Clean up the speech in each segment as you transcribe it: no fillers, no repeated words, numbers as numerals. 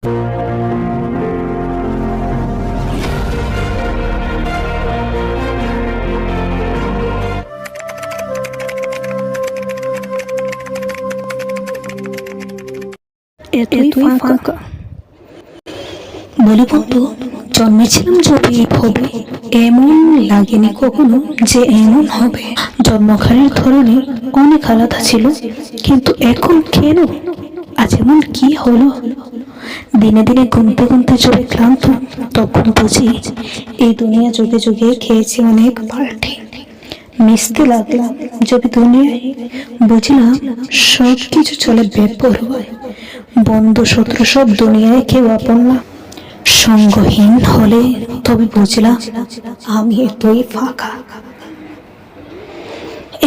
এতই ফাঁকা। বলি বন্ধু, জন্মেছিলাম যবে এই ভবে, এমন লাগেনি কখনো যে এমন হবে। জন্মখানের ধরনে অনেক আলাদা ছিল, কিন্তু এখন কেন আজ এমন কি হলো? দিনে দিনে গুনতে গুনতে যবে ক্লান্ত, তখন বুঝি এই দুনিয়া যুগে যুগে খেয়েছি অনেক পাল্টে। মিশতে লাগলাম যবে দুনিয়ায়, বুঝলাম সব কিছু চলে বেপরোয়ায়। বন্ধু শত্রু সব দুনিয়ায় কেউ আপন না। সঙ্গহীন হলে তবে বুঝলাম আমি এতই ফাঁকা।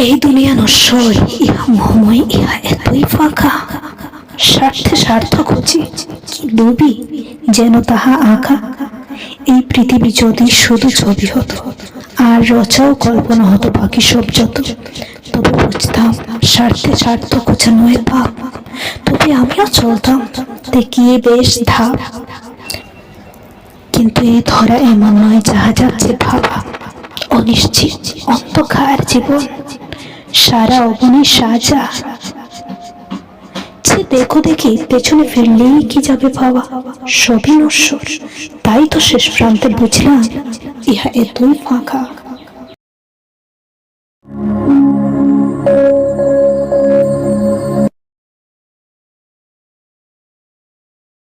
এই দুনিয়া নশ্বর, ইহা মোহময়, ইহা এতই ফাঁকা। স্বার্থে স্বার্থ খুঁজি, কি ডুবি যেন তাহা আঁকা। এই পৃথিবী যদি শুধু ছবি হতো, আর রচাও কল্পনা হতো বাকি সব যত, তবে বুঝতাম স্বার্থে স্বার্থ খোঁজানো এ পাপ। তবে আমিও চলতাম দেখিয়ে বেশ ধাপ। কিন্তু এই ধরা এমন নয় যাহা যাচ্ছে ভাবা। অনিশ্চিত অন্ধকার জীবন, সারা অবনী সাজা। যে দেখো দেখি পেছনে ফিরলেই কি যাবে ভাবা। সবই নশ্বর, তাই তো শেষ প্রান্তে বুঝলাম ইহা এতই ফাঁকা।